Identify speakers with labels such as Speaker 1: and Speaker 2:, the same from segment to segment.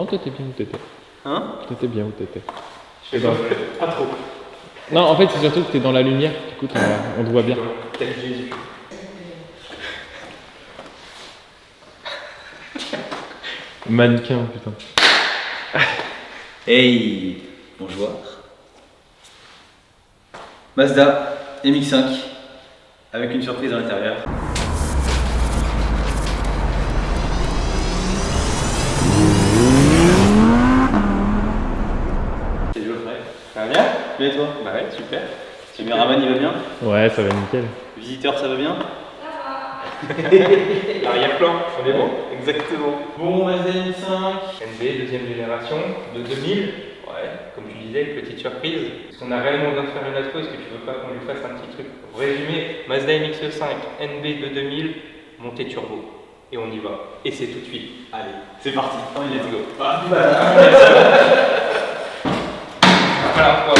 Speaker 1: Non, t'étais bien où t'étais.
Speaker 2: Hein?
Speaker 1: T'étais bien où t'étais.
Speaker 2: Je fais pas trop.
Speaker 1: Non, en fait, c'est surtout que t'es dans la lumière, du coup, on te voit bien.
Speaker 2: Tel Jésus.
Speaker 1: Mannequin, putain.
Speaker 2: Hey, bonjour. Mazda MX-5 avec une surprise à l'intérieur. C'est Geoffrey. Ça va bien? Bien et toi? Bah ouais, super. Caméraman, il va bien?
Speaker 1: Ouais, ça va nickel.
Speaker 2: Visiteur, ça va bien?
Speaker 3: L'arrière-plan, on est bon?
Speaker 2: Exactement. Bon, Mazda MX-5.
Speaker 3: NB, deuxième génération, de 2000. Ouais, comme tu disais, petite surprise. Est-ce qu'on a réellement besoin de faire une intro? Est-ce que tu veux pas qu'on lui fasse un petit truc? Pour résumer, Mazda MX-5, NB de 2000, montée turbo. Et on y va. Et c'est tout de suite.
Speaker 2: Allez, c'est parti. Let's go.
Speaker 3: Voilà, quoi.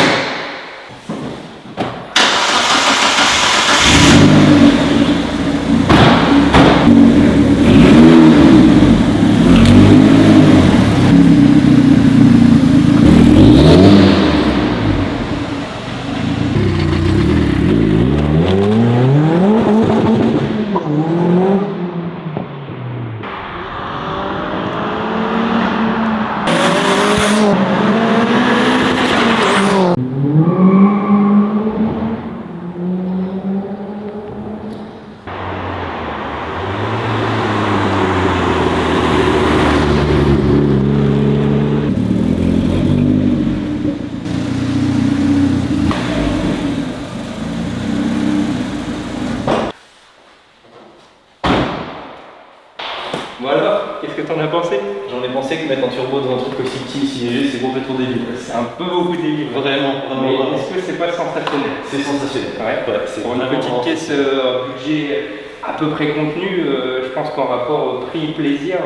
Speaker 3: Bon alors, qu'est-ce que t'en as pensé?
Speaker 2: J'en ai pensé que mettre un turbo dans un truc aussi petit, si léger, c'est complètement débile.
Speaker 3: C'est un peu beaucoup délire.
Speaker 2: Vraiment,
Speaker 3: Mais
Speaker 2: vraiment.
Speaker 3: est-ce que c'est pas sensationnel?
Speaker 2: C'est sensationnel.
Speaker 3: Ouais,
Speaker 2: c'est
Speaker 3: pour une
Speaker 2: vraiment
Speaker 3: petite caisse budget à peu près contenu, je pense qu'en rapport au prix-plaisir,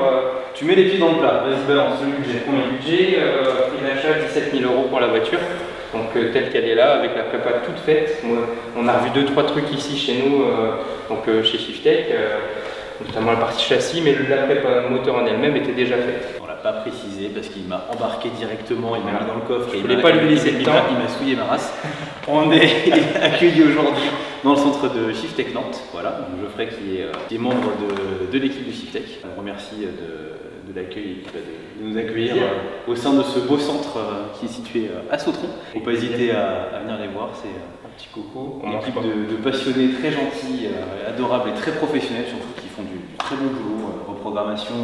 Speaker 2: Tu mets les pieds dans le plat, vas-y balance le budget.
Speaker 3: combien de budget, prix d'achat 17 000 € pour la voiture, donc telle qu'elle est là, avec la prépa toute faite. Moi, on a revu 2-3 trucs ici chez nous, chez Shiftech, notamment la partie châssis, mais la prépa moteur en elle-même était déjà faite.
Speaker 2: On l'a pas précisé parce qu'il m'a embarqué directement, il m'a mis dans le coffre.
Speaker 3: Je
Speaker 2: et
Speaker 3: voulais pas lui laisser le temps.
Speaker 2: Il m'a souillé ma race. On est accueillis aujourd'hui dans le centre de Shiftech Nantes. Voilà, donc Geoffrey qui est membre de l'équipe de Shiftech. On remercie de l'accueil et puis, de nous accueillir au sein de ce beau centre qui est situé à Sautron. Il ne faut pas hésiter à venir les voir, c'est un petit coco. Une équipe de passionnés très gentils, adorables et très professionnels surtout qui font du très bon boulot. Reprogrammation,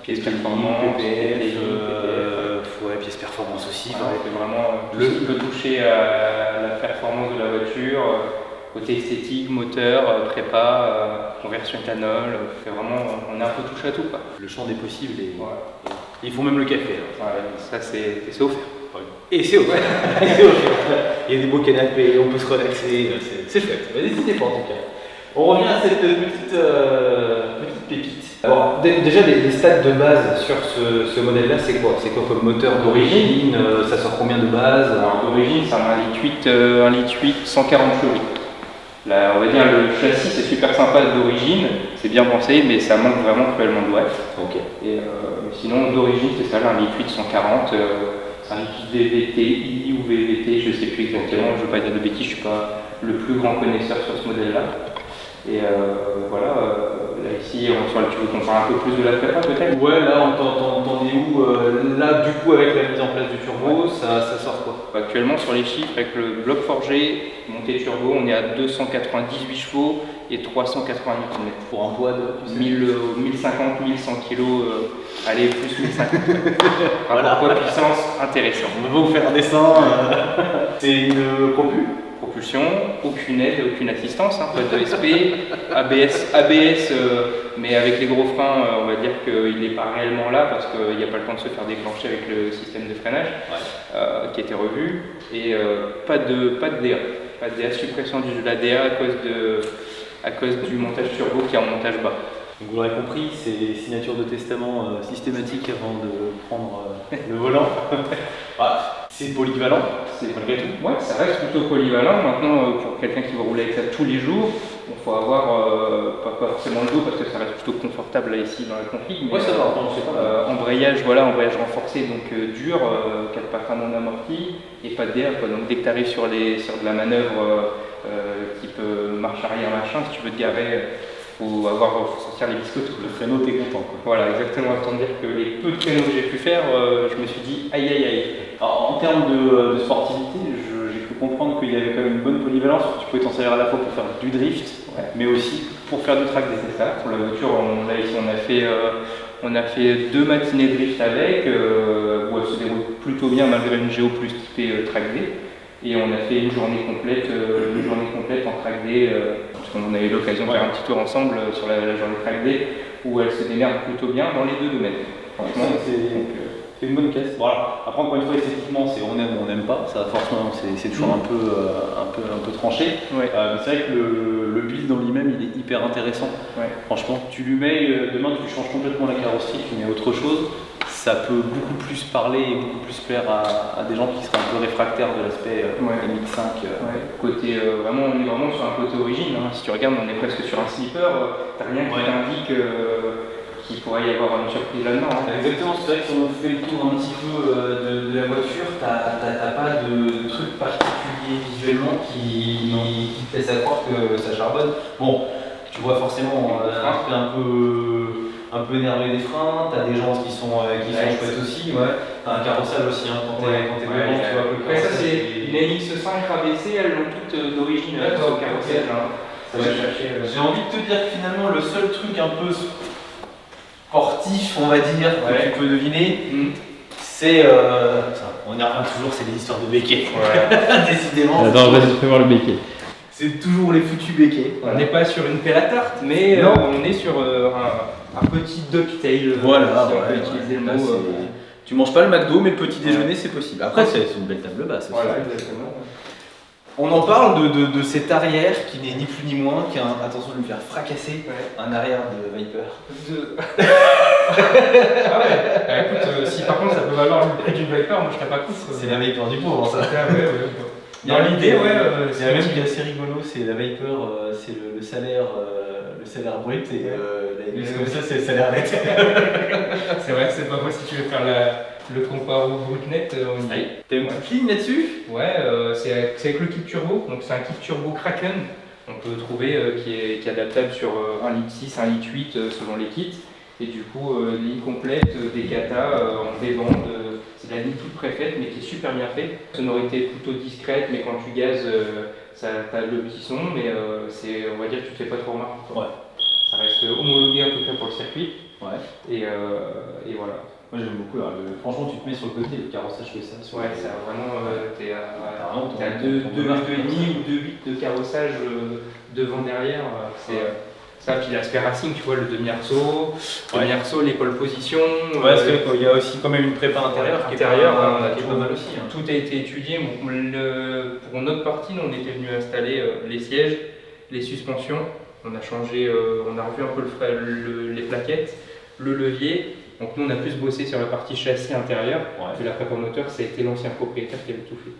Speaker 3: Pièces performance,
Speaker 2: PPF, pièces performance aussi.
Speaker 3: C'est vraiment le toucher à la performance de la voiture, côté esthétique, moteur, prépa, conversion éthanol, c'est vraiment, on est un peu touche à tout, quoi.
Speaker 2: Le champ des possibles et
Speaker 3: Ouais.
Speaker 2: ils font même le café.
Speaker 3: Ouais, ça c'est offert.
Speaker 2: Et c'est offert. C'est offert. Il y a des beaux canapés, on peut se relaxer, c'est chouette. N'hésitez pas en tout cas. On revient à cette petite pépite. Alors, déjà, les stats de base sur ce modèle-là, c'est quoi? C'est quoi comme moteur d'origine? Ça sort combien de base?
Speaker 3: Alors d'origine, c'est un litre 8, 140 chevaux. Là, on va dire le châssis c'est super sympa d'origine, c'est bien pensé, mais ça manque vraiment cruellement de watts.
Speaker 2: Ok.
Speaker 3: Et sinon d'origine c'est ça, un litre 8, 140, c'est un liquide VVTI ou VVT, je sais plus exactement, je ne veux pas dire de bêtises, je suis pas le plus grand connaisseur sur ce modèle-là. Et là ici, tu veux qu'on parle un peu plus de la prépa peut-être?
Speaker 2: Ouais, là, t'en es où? Là, du coup, avec la mise en place du turbo, ça sort quoi?
Speaker 3: Actuellement, sur les chiffres, avec le bloc forgé, montée turbo, on est à 298 chevaux et 380 Nm.
Speaker 2: Pour un poids de
Speaker 3: 1050, 1100 kg, allez, plus 1050.
Speaker 2: Voilà.
Speaker 3: Poids puissance, intéressant.
Speaker 2: On va vous faire un dessin. C'est une
Speaker 3: Propulsion, aucune aide, aucune assistance, pas de SP, ABS, mais avec les gros freins, on va dire qu'il n'est pas réellement là parce qu'il n'y a pas le temps de se faire déclencher avec le système de freinage qui a été revu, et pas de DA, suppression de la DA à cause du montage turbo qui est en montage bas.
Speaker 2: Donc vous l'aurez compris, c'est signature de testament systématique avant de prendre le volant. C'est polyvalent, c'est malgré tout.
Speaker 3: Ouais, ça reste plutôt polyvalent. Maintenant, pour quelqu'un qui va rouler avec ça tous les jours, il faut avoir pas forcément le dos parce que ça reste plutôt confortable là ici dans la config. Mais,
Speaker 2: Ouais, ça va, non, c'est pas mal.
Speaker 3: embrayage, voilà, embrayage renforcé, donc dur, 4 pattes non amorties et pas de DA, quoi. Donc dès que tu arrives sur de la manœuvre type marche arrière machin, si tu veux te garer, faut sortir les biscottos.
Speaker 2: Le créneau, t'es content, quoi.
Speaker 3: Voilà, exactement. Autant dire que les peu de créneaux que j'ai pu faire, je me suis dit aïe aïe aïe.
Speaker 2: Alors, en termes de sportivité, j'ai cru comprendre qu'il y avait quand même une bonne polyvalence. Tu pouvais t'en servir à la fois pour faire du drift, mais aussi pour faire du track day.
Speaker 3: C'est ça. Pour la voiture, on a fait 2 matinées de drift avec, où elle se déroule plutôt bien malgré une géo plus typée track day. Et on a fait une journée complète en track day, parce qu'on a eu l'occasion de faire un petit tour ensemble sur la journée track day, où elle se démerde plutôt bien dans les 2 domaines. Franchement,
Speaker 2: c'est une bonne caisse. Voilà. Après, encore une fois, esthétiquement, c'est on aime ou on n'aime pas. Ça, forcément, c'est toujours un peu tranché.
Speaker 3: Ouais.
Speaker 2: C'est vrai que le build en lui-même, il est hyper intéressant.
Speaker 3: Ouais.
Speaker 2: Franchement, tu lui mets, demain, tu lui changes complètement la carrosserie, tu mets autre chose. Ça peut beaucoup plus parler et beaucoup plus plaire à des gens qui seraient un peu réfractaires de l'aspect MX5.
Speaker 3: Côté, on est vraiment sur un côté origine. Hein. Si tu regardes, on est presque sur un slipper. T'as rien qui t'indique qu'il pourrait y avoir une surprise là-dedans. Hein.
Speaker 2: Exactement, c'est vrai que si on fait le tour un petit peu de la voiture, t'as pas de truc particulier visuellement qui te laisse à croire que ça charbonne. Bon, tu vois forcément l'aspect un peu énervé des freins, t'as des gens qui sont chouettes aussi, t'as un carrossage aussi quand t'es devant, tu vois que
Speaker 3: ça c'est une NX5 rabaissée, elles l'ont toutes d'origine au carrossage.
Speaker 2: J'ai envie de te dire que finalement le seul truc un peu sportif, on va dire, que tu peux deviner, c'est on y revient toujours, c'est les histoires de béquets. Décidément.
Speaker 1: Attends, vas-y, fais voir le béquet.
Speaker 2: C'est toujours les foutus béquets.
Speaker 3: On n'est pas sur une pelle à tarte, mais on est sur un petit ducktail.
Speaker 2: Voilà,
Speaker 3: si on peut utiliser le mot.
Speaker 2: Tu manges pas le McDo, mais le petit déjeuner c'est possible. Après, c'est une belle table basse aussi.
Speaker 3: Voilà, exactement.
Speaker 2: On en parle de cet arrière qui n'est ni plus ni moins qu'un, attention de me faire fracasser, un arrière de Viper.
Speaker 3: Ah ouais, écoute, si par contre ça peut valoir le prix d'une Viper, moi je serais pas contre.
Speaker 2: C'est la Viper du pauvre, ça.
Speaker 3: Dans l'idée,
Speaker 2: c'est un truc qui est assez rigolo, c'est la Viper, c'est le salaire brut et la NX comme ça, c'est le salaire net.
Speaker 3: C'est vrai que c'est pas moi si tu veux faire le comparo brut net.
Speaker 2: T'as une petite ligne là-dessus?
Speaker 3: Ouais, c'est avec le kit turbo, donc c'est un kit turbo Kraken. On peut trouver qui est adaptable sur 1,6 litre, 1,8 litre selon les kits. Et du coup, ligne complète, des katas en V-bande. C'est la ligne toute préfaite mais qui est super bien faite. Sonorité plutôt discrète, mais quand tu gazes, t'as le petit son, mais on va dire que tu te fais pas trop remarquer. Ça reste homologué en tout cas pour le circuit. Et voilà.
Speaker 2: Moi j'aime beaucoup, franchement tu te mets sur le côté, le carrossage fait ça.
Speaker 3: Ça vraiment, t'es à 2,5 ou 2,8 de carrossage devant, derrière. Ça, puis l'aspect racing, tu vois, le demi-arceau, les pole positions.
Speaker 2: Parce qu'il y a aussi quand même une prépa intérieure qui est pas mal aussi.
Speaker 3: Tout a été étudié. Pour notre partie, on était venu installer les sièges, les suspensions. On a changé, on a revu un peu les plaquettes, le levier. Donc nous, on a plus bossé sur la partie châssis intérieur. Et la prépa moteur, ça a été l'ancien propriétaire qui avait tout fait.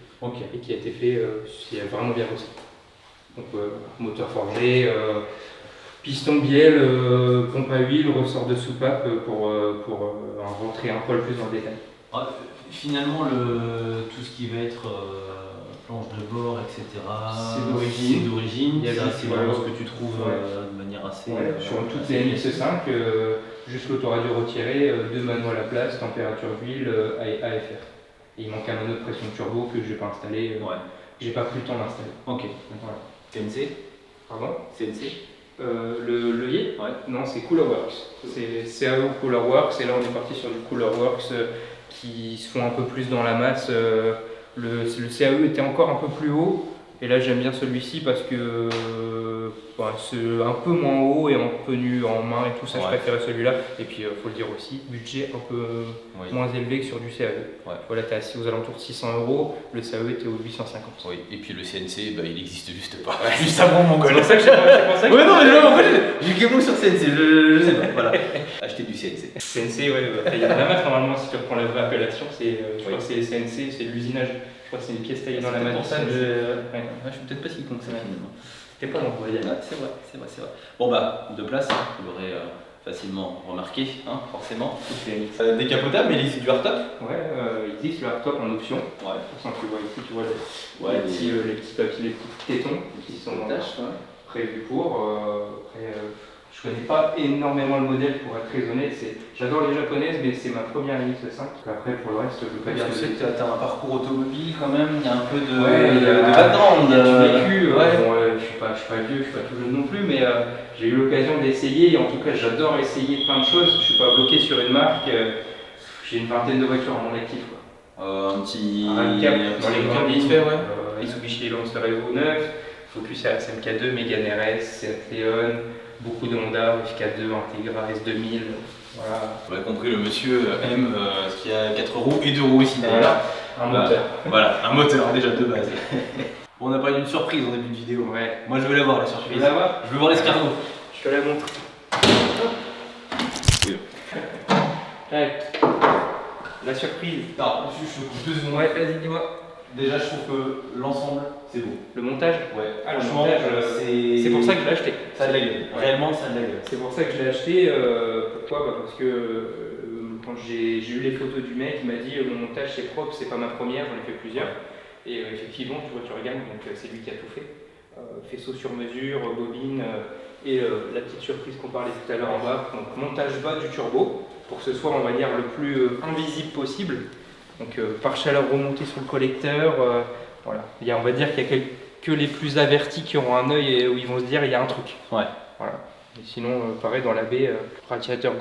Speaker 3: Et qui a été fait, qui a vraiment bien bossé. Donc moteur forgé. Piston bielle, pompe à huile, ressort de soupape pour rentrer un poil plus dans le détail.
Speaker 2: Finalement, tout ce qui va être planche de bord, etc.,
Speaker 3: c'est d'origine.
Speaker 2: C'est vraiment ce que tu trouves de manière assez.
Speaker 3: Sur toutes les MX5, juste l'autoradio retiré, 2 manuels à la place, température d'huile, AFR. Et il manque un anneau de pression turbo que je n'ai pas installé. J'ai pas pris le temps d'installer.
Speaker 2: Ok.
Speaker 3: Voilà.
Speaker 2: CNC?
Speaker 3: Pardon?
Speaker 2: CNC?
Speaker 3: Le levier? Non, c'est Coolerworks. C'est CAO Coolerworks, et là on est parti sur du Coolerworks qui se font un peu plus dans la masse. Le CAE était encore un peu plus haut, et là j'aime bien celui-ci parce que c'est un peu moins haut et un peu nu en main et tout ça, je
Speaker 2: Ouais.
Speaker 3: préférais celui-là. Et puis faut le dire aussi, budget un peu
Speaker 2: Oui.
Speaker 3: moins élevé que sur du CAE.
Speaker 2: Ouais.
Speaker 3: Voilà, t'es assis aux alentours de 600 €, le CAE était aux 850.
Speaker 2: Oui, et puis le CNC, bah, il existe juste pas. Juste avant mon
Speaker 3: C'est pour ça que c'est pour ça que
Speaker 2: Ouais, non, mais je vois, moi, j'ai Game sur CNC, je sais pas, voilà. Acheter du CNC.
Speaker 3: CNC, ouais, il y a la masse normalement si tu reprends la vraie appellation, je crois que c'est CNC, c'est l'usinage. Je crois que c'est une pièce taillée dans la masse.
Speaker 2: Ouais, je suis peut-être pas si con que ça finalement.
Speaker 3: T'es pas loin, on va dire.
Speaker 2: Ouais, c'est vrai. Bon bah, deux places, hein, vous l'aurez facilement remarqué, hein, forcément. Décapotable, mais c'est du hardtop.
Speaker 3: Ouais, il existe le hardtop en option.
Speaker 2: Ouais.
Speaker 3: De toute façon, tu vois ici, tu vois
Speaker 2: Ouais,
Speaker 3: les petits papiers, les petits tétons qui sont prévus pour. Après, je connais pas énormément le modèle pour être très honnête. J'adore les japonaises, mais c'est ma première MX-5. Après, pour le reste, je veux pas dire.
Speaker 2: Parce que tu as un parcours automobile quand même, il y a un peu de
Speaker 3: background,
Speaker 2: de
Speaker 3: vécu.
Speaker 2: ouais.
Speaker 3: Bon, je suis pas vieux, je suis pas tout jeune non plus, mais j'ai eu l'occasion d'essayer. En tout cas, j'adore essayer plein de choses. Je suis pas bloqué sur une marque. J'ai une vingtaine de voitures à mon actif.
Speaker 2: Un petit
Speaker 3: Cap dans les grandes lignes.
Speaker 2: fait, ouais.
Speaker 3: Mitsubishi Lancer Evo 9, Focus RS MK2, Mégane RS, Seat Leon, beaucoup de Honda, FK2, Integra, S2000. Voilà.
Speaker 2: Vous avez compris, le monsieur aime ce qui a 4 roues et 2 roues aussi d'ailleurs.
Speaker 3: Un moteur.
Speaker 2: Voilà, un moteur déjà de base. On a parlé d'une surprise en début de vidéo.
Speaker 3: Ouais.
Speaker 2: Moi je veux la voir la
Speaker 3: Tu
Speaker 2: surprise.
Speaker 3: veux la voir?
Speaker 2: Je veux voir l'escargot.
Speaker 3: Je te la montre.
Speaker 2: Oui.
Speaker 3: Tac. La surprise.
Speaker 2: Non, je te coupe 2 secondes.
Speaker 3: Ouais, vas-y, dis-moi.
Speaker 2: Déjà, je trouve que l'ensemble, c'est beau.
Speaker 3: Le montage?
Speaker 2: Ouais,
Speaker 3: Ah, le
Speaker 2: franchement,
Speaker 3: montage,
Speaker 2: c'est
Speaker 3: pour ça que je l'ai acheté.
Speaker 2: Ça a de la gueule. Réellement, ça a de la gueule.
Speaker 3: C'est pour ça que je l'ai acheté. Pourquoi? Parce que quand j'ai eu les photos du mec, il m'a dit mon montage c'est propre, c'est pas ma première, j'en ai fait plusieurs. Et effectivement, tu regardes, donc c'est lui qui a tout fait. Faisceau sur mesure, bobine et la petite surprise qu'on parlait tout à l'heure en bas. Donc montage bas du turbo pour que ce soit, on va dire, le plus invisible possible. Donc pare-chaleur remonté sur le collecteur. Voilà. On va dire qu'il y a que les plus avertis qui auront un œil et où ils vont se dire il y a un truc.
Speaker 2: Ouais.
Speaker 3: Voilà. Et sinon, pareil dans la baie, radiateur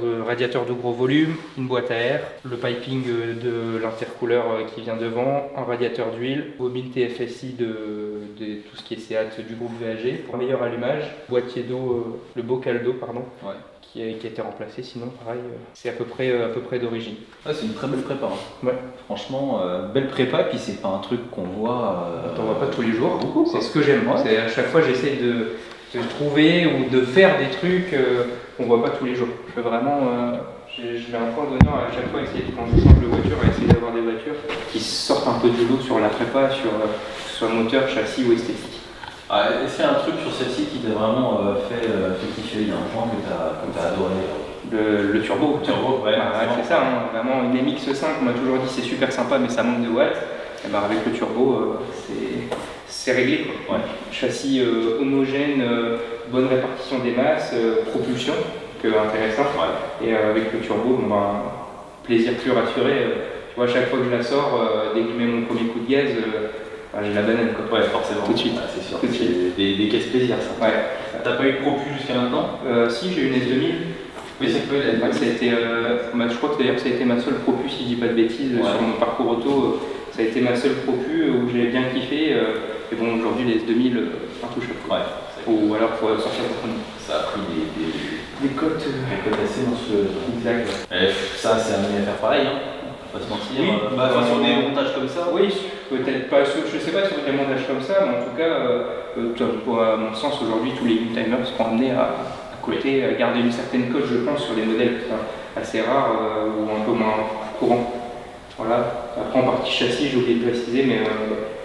Speaker 3: de gros volume, une boîte à air, le piping de l'intercooleur qui vient devant, un radiateur d'huile, bobine TFSI de tout ce qui est Seat du groupe VAG pour un meilleur allumage, boîtier d'eau, le bocal d'eau pardon,
Speaker 2: Ouais.
Speaker 3: qui a été remplacé. Sinon, pareil, c'est à peu près d'origine.
Speaker 2: Ah, c'est une très belle prépa. Hein.
Speaker 3: Ouais.
Speaker 2: Franchement, belle prépa, puis c'est pas un truc qu'on voit.
Speaker 3: T'en vois pas tous les jours.
Speaker 2: Beaucoup.
Speaker 3: C'est ce que j'aime.
Speaker 2: Ouais.
Speaker 3: C'est à chaque fois j'essaie de trouver ou de faire des trucs qu'on voit pas tous les jours. Je veux vraiment, je mets un point d'honneur à chaque fois essayer quand je change de voiture, à essayer d'avoir des voitures qui sortent un peu du lot sur la prépa, sur que ce soit moteur, châssis ou esthétique.
Speaker 2: Ah, c'est un truc sur celle-ci qui t'a vraiment fait kiffer. Il y a un point que t'as adoré.
Speaker 3: Le turbo.
Speaker 2: Le turbo, ouais.
Speaker 3: C'est ça, hein. Vraiment une MX-5, on m'a toujours dit c'est super sympa mais ça manque de watts. Et ben avec le turbo, c'est réglé quoi.
Speaker 2: Ouais.
Speaker 3: Châssis homogène, bonne répartition des masses, propulsion, intéressant.
Speaker 2: Ouais.
Speaker 3: Et avec le turbo, plaisir plus rassuré. Tu vois, à chaque fois que je la sors, dès que je mets mon premier coup de gaz, j'ai la banane quoi.
Speaker 2: Ouais, forcément.
Speaker 3: Tout de suite.
Speaker 2: Ah, c'est sûr.
Speaker 3: Tout de suite.
Speaker 2: Des caisses plaisir ça.
Speaker 3: Ouais.
Speaker 2: T'as pas eu de propus jusqu'à maintenant?
Speaker 3: Si, j'ai eu une S2000.
Speaker 2: Oui, c'est cool.
Speaker 3: Ça a été, je crois que d'ailleurs ça a été ma seule propu, si je dis pas de bêtises, sur mon parcours auto. Ça a été ma seule propu où j'avais bien kiffé. Et bon, aujourd'hui, les S2000, intouchables.
Speaker 2: Ouais.
Speaker 3: Ou alors, il faut sortir de prendre.
Speaker 2: Ça a pris
Speaker 3: Des cotes.
Speaker 2: des cotes assez monstrueuses.
Speaker 3: Exact.
Speaker 2: Ça, c'est amené à faire pareil, hein. On va pas se mentir.
Speaker 3: Oui.
Speaker 2: Sur des montages comme ça.
Speaker 3: Oui, peut-être pas, je sais pas sur des montages comme ça, mais en tout cas, à mon sens, aujourd'hui, tous les new-timers seront amenés à côté, à garder une certaine cote, je pense, sur des modèles assez rares ou un peu moins courants. Voilà. Après, en partie châssis, j'ai oublié de préciser, mais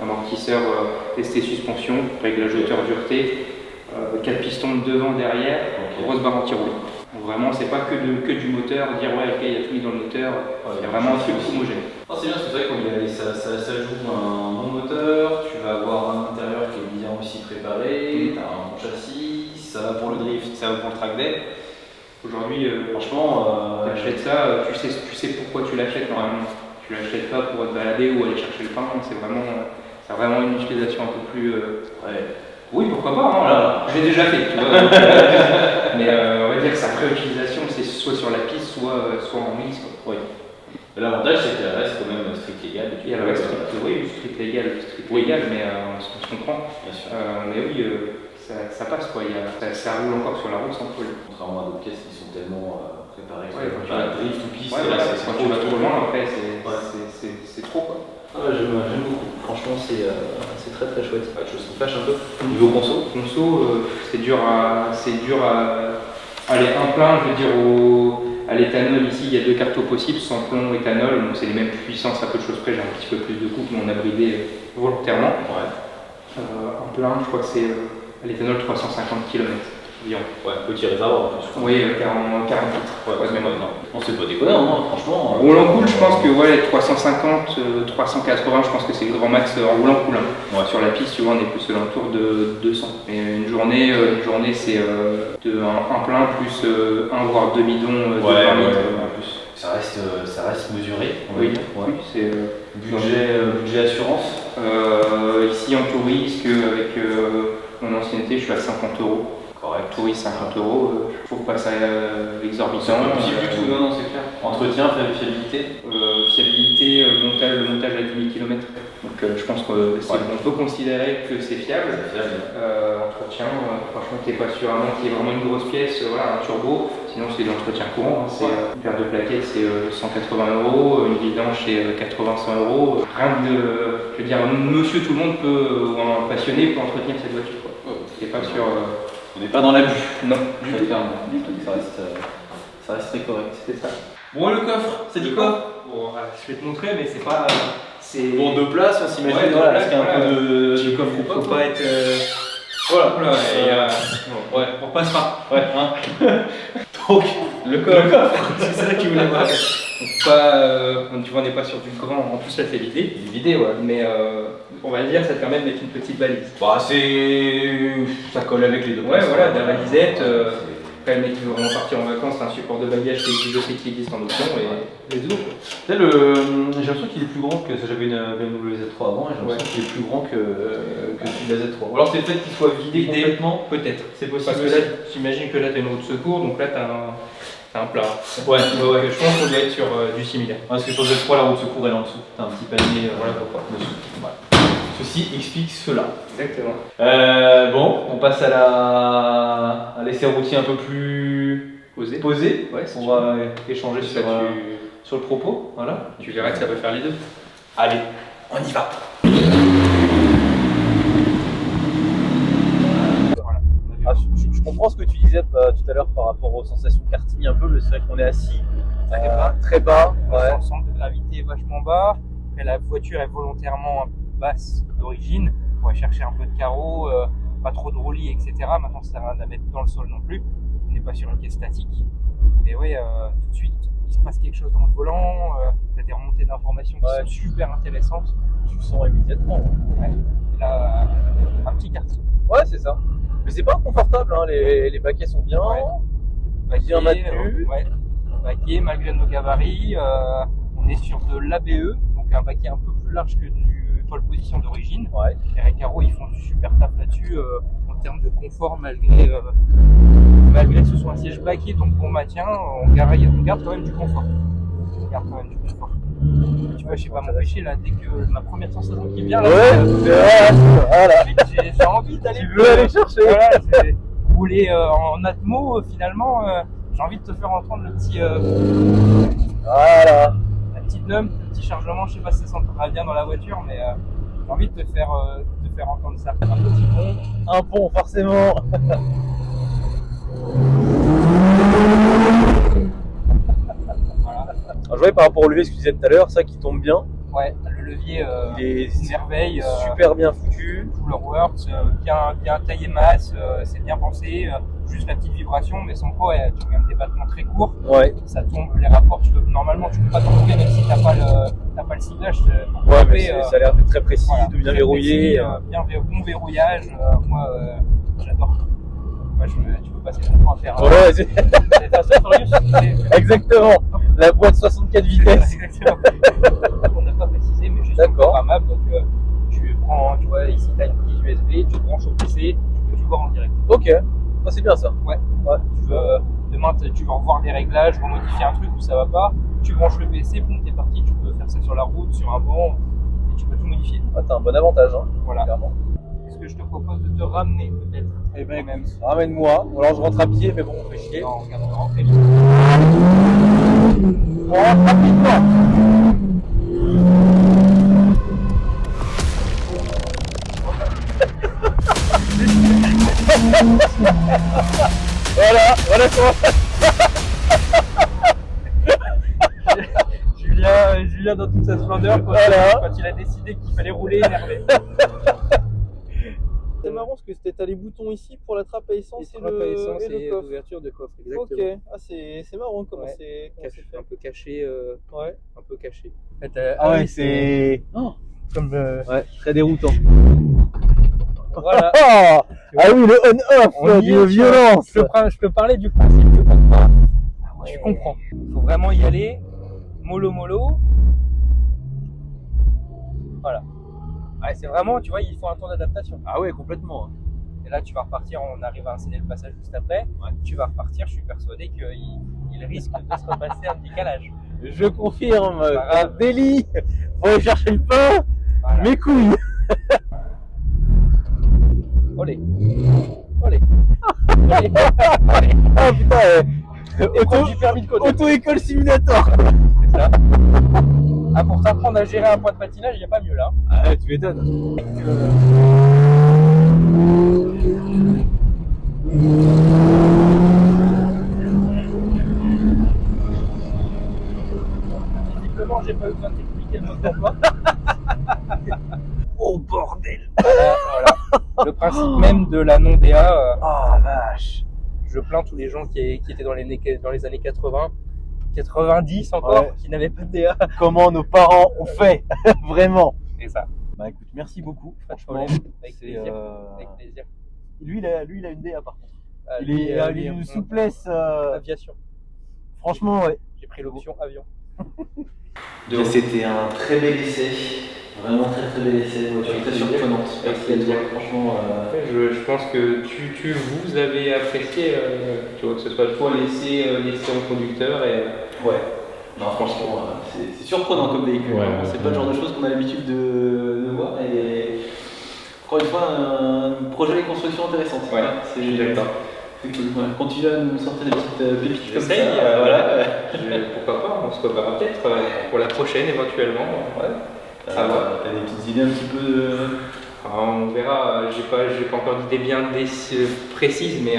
Speaker 3: amortisseur ST suspension, réglage hauteur-dureté, 4 pistons de devant, derrière, grosse barre anti-roule. Vraiment, c'est pas que du moteur, dire ouais, ok, il y a tout mis dans le moteur, il y a vraiment un truc homogène.
Speaker 2: Oh, c'est bien parce que c'est vrai que ça joue un bon moteur, tu vas avoir un intérieur qui est bien aussi préparé, tu as un bon châssis, ça va pour le drift, ça va pour le track day.
Speaker 3: Aujourd'hui,
Speaker 2: franchement,
Speaker 3: tu achètes ça, tu sais pourquoi tu l'achètes normalement. Tu l'achètes pas pour te balader ou aller chercher le pain, ça a vraiment une utilisation un peu plus. Oui, pourquoi pas, hein, voilà. Je l'ai déjà fait, tu vois. Mais on va dire que sa vraie utilisation, c'est soit sur la piste, soit en mix.
Speaker 2: Oui. L'avantage, c'est qu'elle reste quand même strict légal.
Speaker 3: Et elle reste strict légal, mais on se comprend.
Speaker 2: Bien sûr.
Speaker 3: Mais oui, ça passe quoi. Ça roule encore sur la route sans problème.
Speaker 2: Contrairement à d'autres caisses qui sont tellement préparées.
Speaker 3: Ouais, quand tu
Speaker 2: Pas
Speaker 3: vas-
Speaker 2: drift ou piste,
Speaker 3: Ouais,
Speaker 2: là,
Speaker 3: voilà,
Speaker 2: c'est
Speaker 3: quand tu vas trop loin, après,
Speaker 2: Ouais.
Speaker 3: c'est trop quoi.
Speaker 2: Ah, j'aime beaucoup. Franchement, c'est très très chouette. Quelque chose qui fâche un peu. Niveau conso.
Speaker 3: Conso, c'est dur à aller un plein, je veux dire, à l'éthanol. Ici, il y a 2 cartos possibles, sans plomb, éthanol. Donc c'est les mêmes puissances, à peu de choses près. J'ai un petit peu plus de coupe, mais on a bridé volontairement.
Speaker 2: Ouais.
Speaker 3: Un plein, je crois que c'est à l'éthanol 350 km environ.
Speaker 2: Ouais, petit réservoir en plus.
Speaker 3: Oui, 40 litres.
Speaker 2: Ouais, mais non. C'est pas déconnant, hein, franchement.
Speaker 3: Roulant cool, je pense que ouais, 350, 380, je pense que c'est le grand max en roulant cool. Hein.
Speaker 2: Ouais.
Speaker 3: Sur la piste, tu vois, on est plus alentour de 200. Mais une journée c'est un plein plus un voire 2 bidons de 20 litres en plus.
Speaker 2: Ça reste mesuré, on va
Speaker 3: Oui,
Speaker 2: dire. Ouais.
Speaker 3: oui, c'est
Speaker 2: Budget assurance.
Speaker 3: ici en tout risque, avec mon ancienneté, je suis à 50 €.
Speaker 2: Correct.
Speaker 3: Tout risque 50 €, je trouve pas ça exorbitant.
Speaker 2: C'est pas possible du tout, non, c'est clair. Entretien, fiabilité.
Speaker 3: Fiabilité, le montage à 10 000 km. Donc je pense qu'on peut considérer que c'est fiable. Entretien, franchement, t'es pas sûr, à moins qu'il y ait vraiment une grosse pièce, voilà, un turbo. Sinon, c'est de l'entretien courant. Hein. Une paire de plaquettes, c'est 180 €, une vidange, c'est 80-100 €. Rien de. Je veux dire, monsieur tout le monde peut, ou un passionné peut entretenir cette voiture. C'est pas sûr.
Speaker 2: On n'est pas dans l'abus.
Speaker 3: Non, du tout.
Speaker 2: Clairement. Ça reste très correct.
Speaker 3: C'est ça.
Speaker 2: Bon, le coffre, c'est dit quoi?
Speaker 3: Bon, je vais te montrer, mais c'est pas.
Speaker 2: Bon, 2 places, on s'imagine.
Speaker 3: Ouais,
Speaker 2: Voilà,
Speaker 3: est-ce
Speaker 2: qu'il y a un peu de coffre ou pas?
Speaker 3: Faut pas être.
Speaker 2: Voilà.
Speaker 3: Oula,
Speaker 2: Ouais,
Speaker 3: on repassera.
Speaker 2: ouais, hein. Donc, le coffre.
Speaker 3: C'est ça que tu voulais voir. Pas, tu vois, on n'est pas sur du grand. En plus, là, c'est vidé.
Speaker 2: Vidé, ouais.
Speaker 3: Mais on va dire, ça te permet de mettre une petite valise.
Speaker 2: Bah, ça colle avec les 2
Speaker 3: Ouais,
Speaker 2: places.
Speaker 3: voilà, de la valisette. Après, le mec qui veut vraiment partir en vacances, c'est un support de bagage qui existe en option et les deux.
Speaker 2: J'ai l'impression qu'il est plus grand que ça. J'avais une BMW Z3 avant et j'ai l'impression qu'il est plus grand que celui de la Z3. Ou alors c'est le fait qu'il soit vidé complètement.
Speaker 3: Peut-être.
Speaker 2: C'est possible.
Speaker 3: Parce que là, j'imagine que là, tu as une roue de secours, donc là, tu as un plat.
Speaker 2: Ouais.
Speaker 3: Je pense qu'on doit être sur du similaire.
Speaker 2: Parce que sur Z3, la roue de secours elle est en dessous. T'as un petit panier
Speaker 3: Voilà pourquoi.
Speaker 2: dessus. Voilà. Ceci explique cela.
Speaker 3: Exactement.
Speaker 2: Bon, on passe à l'essai routier un peu plus posé.
Speaker 3: Ouais,
Speaker 2: On va échanger sur le propos. Voilà.
Speaker 3: tu verras que ça peut faire les deux.
Speaker 2: Allez, on y va.
Speaker 3: Voilà.
Speaker 2: Ah, je comprends ce que tu disais tout à l'heure par rapport aux sensations karting un peu, mais c'est vrai qu'on est assis très bas.
Speaker 3: Le centre de gravité est vachement bas. Après, la voiture est volontairement basse d'origine. On va chercher un peu de carreau, pas trop de roulis, etc. Maintenant, ça sert à rien de la mettre dans le sol non plus. On n'est pas sur une caisse statique. Mais oui, tout de suite, il se passe quelque chose dans le volant. Tu as des remontées d'informations qui sont super intéressantes.
Speaker 2: Tu le sens immédiatement.
Speaker 3: Ouais. Et là, un petit karting.
Speaker 2: Ouais, c'est ça. Mais c'est pas inconfortable, hein. Les baquets sont bien.
Speaker 3: Ouais.
Speaker 2: Bien maintenus.
Speaker 3: Baquet, malgré nos gabarits, on est sur de l'ABE, donc un baquet un peu plus large que du pole position d'origine.
Speaker 2: Ouais.
Speaker 3: Les Recaro, ils font du super taf là-dessus en termes de confort, malgré que ce soit un siège baquet, donc bon maintien, on garde quand même du confort. Tu vois, je sais pas m'empêcher là, dès que ma première sensation qui vient là,
Speaker 2: Voilà.
Speaker 3: j'ai envie d'aller.
Speaker 2: Tu veux aller chercher.
Speaker 3: Voilà, c'est rouler en atmo, finalement, j'ai envie de te faire entendre le petit.
Speaker 2: Voilà.
Speaker 3: La petite num, le petit chargement, je sais pas si ça s'entendra bien dans la voiture, mais j'ai envie de te faire entendre ça. Un petit pont.
Speaker 2: Un pont, forcément.
Speaker 3: Voilà.
Speaker 2: Alors, je voyais par rapport au levier, ce que tu disais tout à l'heure, ça qui tombe bien.
Speaker 3: Ouais, le levier,
Speaker 2: Il est
Speaker 3: une merveille.
Speaker 2: super bien foutu.
Speaker 3: Fuller Works, bien taillé masse, c'est bien pensé. Juste la petite vibration, mais sans quoi, tu as quand même des battements très courts.
Speaker 2: Ouais.
Speaker 3: Ça tombe, les rapports, normalement, tu peux pas tomber même si t'as pas le ciblage.
Speaker 2: Ouais, mais ça a l'air d'être très précis,
Speaker 3: voilà,
Speaker 2: de bien
Speaker 3: très
Speaker 2: verrouiller.
Speaker 3: Précis, bon verrouillage. Moi, j'adore. Moi, tu peux passer ton temps à faire.
Speaker 2: Ouais,
Speaker 3: C'est Fast and Furious.
Speaker 2: exactement. La boîte 64 vitesses.
Speaker 3: Exactement. On n'a pas précisé, mais juste
Speaker 2: D'accord.
Speaker 3: programmable. Donc, tu prends, tu vois, ici, tu as une prise USB, tu branches au PC, tu peux tout voir en direct.
Speaker 2: Ok, ça c'est bien ça.
Speaker 3: Ouais. Tu veux, demain, tu vas revoir les réglages, remodifier un truc où ça va pas, tu branches le PC, boum, t'es parti, tu peux faire ça sur la route, sur un banc, et tu peux tout modifier.
Speaker 2: Ah, t'as un bon avantage, hein,
Speaker 3: Voilà.
Speaker 2: clairement.
Speaker 3: Est-ce que je te propose de te ramener peut-être
Speaker 4: Eh ben écoute, ramène-moi. Ou alors je rentre à pied, mais bon, on fait chier.
Speaker 3: Non, regarde, on va rentrer vite.
Speaker 4: On rentre rapidement. Voilà comment Julien dans toute sa splendeur quand il a décidé qu'il fallait rouler énervé. C'est marrant parce que t'as les boutons ici pour la trappe à essence et le coffre.
Speaker 3: l'ouverture de coffre,
Speaker 4: Ok, ah, c'est marrant comment c'est fait.
Speaker 3: un peu caché.
Speaker 4: Ouais.
Speaker 3: Un peu caché.
Speaker 4: Ah ouais, c'est comme ouais, très déroutant. Voilà. Ah oui, le on-off d'une violence. Je peux parler du principe du contrat. Tu comprends. Il faut vraiment y aller mollo. Voilà. Ouais, c'est vraiment, tu vois, il faut un temps d'adaptation.
Speaker 2: Ah ouais, complètement.
Speaker 4: Et là, tu vas repartir, on arrive à insérer le passage juste après. Ouais. Tu vas repartir, je suis persuadé qu'il risque de se repasser un décalage. Je confirme, délit, faut aller chercher le pain, voilà. Mes couilles. Olé. Ah putain, du permis de conduire. Auto-école simulator. C'est ça. Ah, pour t'apprendre à gérer un point de patinage, il n'y a pas mieux là. Ah ouais, tu m'étonnes. Visiblement, j'ai pas eu besoin de t'expliquer le mode d'emploi. Oh bordel. Voilà. Le principe même de la non-DA. Oh vache. Je plains tous les gens qui étaient dans les années 80. 90 encore, ouais. Qui n'avaient pas de DA. Comment nos parents ont fait, vraiment. C'est ça. Bah écoute, merci beaucoup. Pas de problème. Avec plaisir. Avec plaisir. Lui, il a une DA par contre. Il a une souplesse. Aviation. Franchement, ouais. J'ai pris l'option avion.
Speaker 2: C'était un très bel essai. Vraiment très bel essai. Voiture très surprenante. Franchement.
Speaker 3: Je pense que vous avez apprécié, tu vois, que ce soit toi l'essai en conducteur et.
Speaker 2: Ouais. Non, franchement, c'est surprenant comme véhicule. Ouais, c'est pas le genre de choses qu'on a l'habitude de voir. Et encore une fois, un projet de construction intéressant.
Speaker 3: Ouais, c'est d'accord.
Speaker 2: Continue à nous sortir des petites pépites comme ça.
Speaker 3: Voilà. Pourquoi pas, on se reverra peut-être pour la prochaine éventuellement. Ouais.
Speaker 2: T'as des petites idées un petit peu
Speaker 3: on verra, j'ai pas encore d'idées bien précises, mais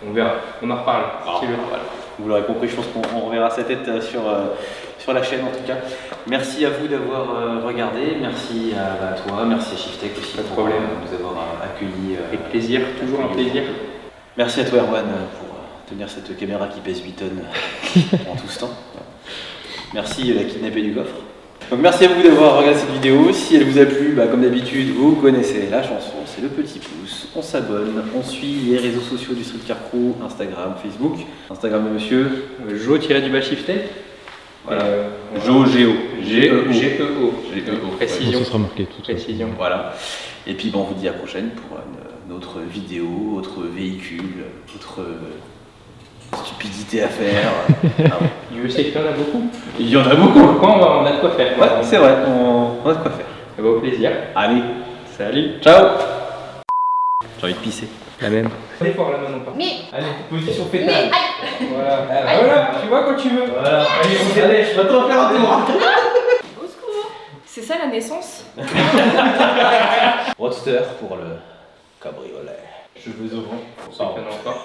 Speaker 3: on verra, on en reparle.
Speaker 2: Voilà. Vous l'aurez compris, je pense qu'on reverra sa tête sur la chaîne en tout cas. Merci à vous d'avoir regardé, merci à toi, merci à Shiftech aussi pour nous avoir accueillis.
Speaker 3: Avec plaisir, toujours un plaisir.
Speaker 2: Merci à toi Erwan pour tenir cette caméra qui pèse 8 tonnes en tout ce temps. Merci la kidnappée du coffre. Donc merci à vous d'avoir regardé cette vidéo. Si elle vous a plu, comme d'habitude, vous connaissez la chanson, c'est le petit pouce. On s'abonne, on suit les réseaux sociaux du Street Car Crew, Instagram, Facebook. Instagram de monsieur
Speaker 3: Jo-Shiftech.
Speaker 2: Voilà. Jo, G-O.
Speaker 3: G-E-O.
Speaker 1: Précision. Ça sera marqué tout.
Speaker 3: Précision.
Speaker 2: Voilà. Et puis on vous dit à la prochaine pour une autre vidéo, autre véhicule, autre stupidité à faire.
Speaker 3: Dieu sait qu'il y en a beaucoup.
Speaker 2: Il y en a beaucoup.
Speaker 3: On a de quoi faire.
Speaker 2: Ouais, c'est vrai, on a de quoi faire.
Speaker 3: Au plaisir.
Speaker 2: Allez,
Speaker 3: salut.
Speaker 2: Ciao. J'ai envie de pisser.
Speaker 3: La même. Allez fort là maintenant.
Speaker 5: Mais.
Speaker 3: Allez, position fétale. Voilà. Voilà, tu vois quand tu veux. Voilà. Allez, on dépêche.
Speaker 2: Maintenant on va faire un tour.
Speaker 5: Au secours. C'est ça la naissance.
Speaker 2: Roadster pour le cabriolet. Cheveux au vent.
Speaker 3: On s'en encore.